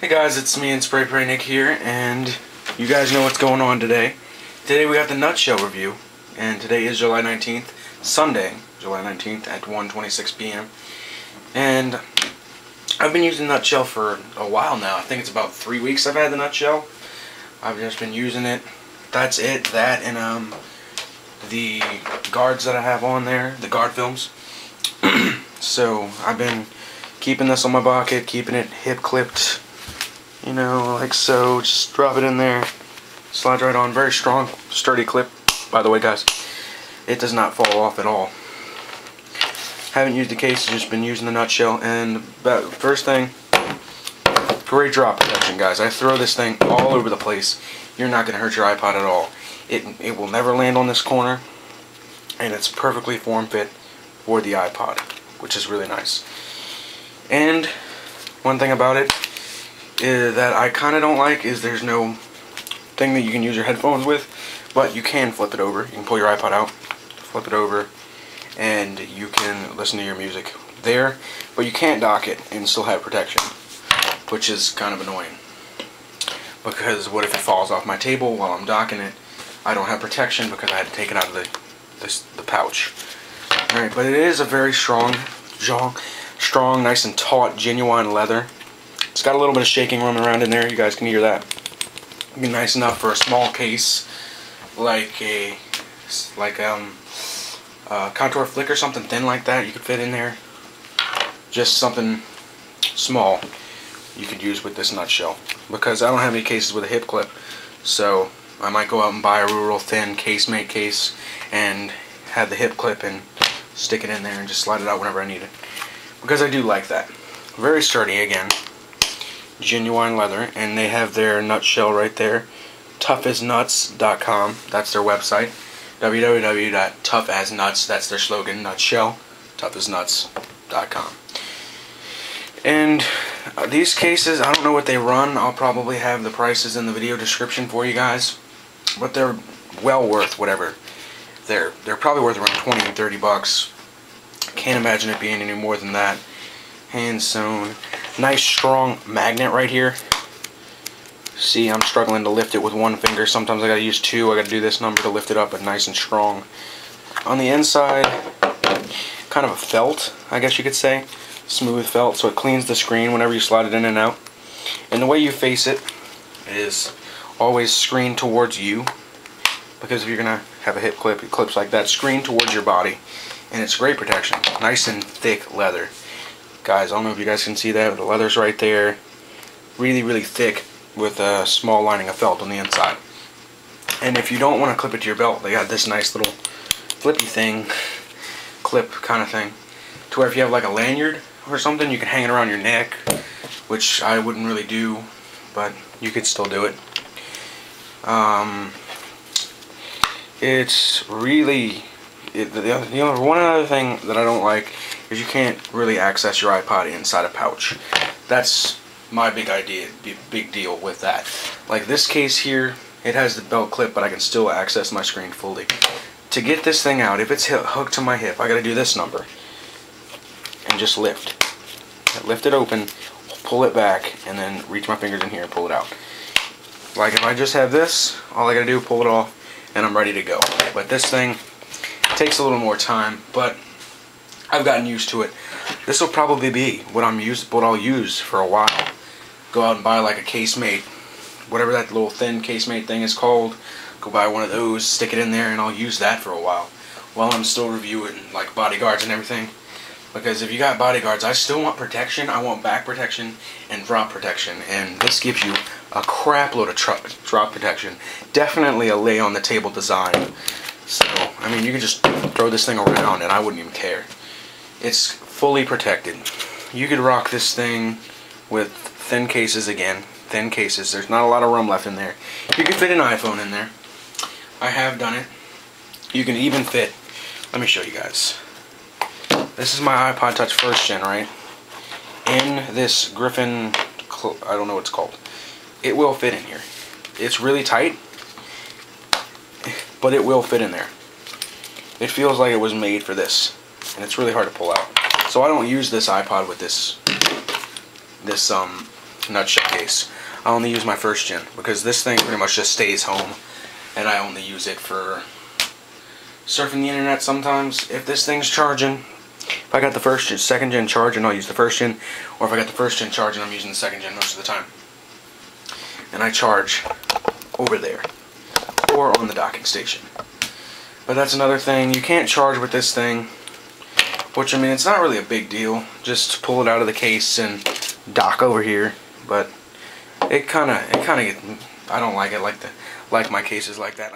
Hey guys, it's me nsprayandpraynick here, and you guys know what's going on today. Today we got the nutshell review, and today is July 19th, Sunday, July 19th at 1:26 p.m. And I've been using nutshell for a while now. I think it's about 3 weeks I've had the nutshell. I've just been using it. That's it. That and the guards that I have on there, the guard films. So I've been keeping this on my bucket, keeping it hip clipped, you know, like so. Just drop it in there, slides right on. Very strong, sturdy clip, by the way, guys. It does not fall off at all. Haven't used the case, just been using the nutshell. And first thing, great drop protection, guys. I throw this thing all over the place. You're not going to hurt your iPod at all. It will never land on this corner, and it's perfectly form fit for the iPod, which is really nice. And one thing about it is that I kind of don't like is there's no thing that you can use your headphones with, but you can flip it over. You can pull your iPod out, flip it over, and you can listen to your music there, but you can't dock it and still have protection, which is kind of annoying. Because what if it falls off my table while I'm docking it? I don't have protection because I had to take it out of the pouch. Alright, but it is a very strong, nice and taut, genuine leather. It's got a little bit of shaking room around in there. You guys can hear that. It'd be nice enough for a small case, like a contour flick or something thin like that. You could fit in there. Just something small you could use with this nutshell. Because I don't have any cases with a hip clip, so I might go out and buy a real thin casemate case and have the hip clip and stick it in there and just slide it out whenever I need it. Because I do like that. Very sturdy again. Genuine leather, and they have their nutshell right there. toughisnuts.com. That's their website. www.toughisnuts. That's their slogan. Nutshell. toughisnuts.com. And these cases, I don't know what they run. I'll probably have the prices in the video description for you guys. But they're well worth whatever. They're probably worth around 20 and 30 bucks. Can't imagine it being any more than that. Hand sewn. Nice strong magnet right here. See, I'm struggling to lift it with one finger. Sometimes I gotta use two. I gotta do this number to lift it up, but nice and strong. On the inside, kind of a felt, I guess you could say. Smooth felt, so it cleans the screen whenever you slide it in and out. And the way you face it is always screen towards you, because if you're gonna have a hip clip, it clips like that, screen towards your body, and it's great protection. Nice and thick leather, guys. I don't know if you guys can see that, but the leather's right there, really thick, with a small lining of felt on the inside. And if you don't want to clip it to your belt, they got this nice little flippy thing, clip kind of thing, to where if you have like a lanyard or something, you can hang it around your neck, which I wouldn't really do, but you could still do it. It's really, one other thing that I don't like is you can't really access your iPod inside a pouch. That's my big deal with that. Like this case here, it has the belt clip, but I can still access my screen fully. To get this thing out, if it's hooked to my hip, I gotta do this number. And just lift it open, pull it back, and then reach my fingers in here and pull it out. Like if I just have this, all I gotta do is pull it off and I'm ready to go. But this thing takes a little more time, but I've gotten used to it. This will probably be what I'll use for a while. Go out and buy like a casemate, whatever that little thin casemate thing is called. Go buy one of those, stick it in there, and I'll use that for a while I'm still reviewing like bodyguards and everything. Because if you got bodyguards, I still want protection. I want back protection and drop protection. And this gives you a crap load of drop protection. Definitely a lay on the table design. So, I mean, you can just throw this thing around and I wouldn't even care. It's fully protected. You could rock this thing with thin cases again. Thin cases. There's not a lot of room left in there. You can fit an iPhone in there. I have done it. You can even fit, let me show you guys. This is my iPod Touch 1st Gen, right? In this Griffin, I don't know what it's called. It will fit in here. It's really tight, but it will fit in there. It feels like it was made for this, and it's really hard to pull out. So I don't use this iPod with this nutshell case. I only use my 1st gen because this thing pretty much just stays home, and I only use it for surfing the internet sometimes. If this thing's charging, if I got the 1st gen, 2nd gen charging, I'll use the 1st gen, or if I got the 1st gen charging, I'm using the 2nd gen most of the time. And I charge over there, or on the docking station. But that's another thing, you can't charge with this thing, which, I mean, it's not really a big deal. Just pull it out of the case and dock over here, but it kinda I don't like it like my cases like that.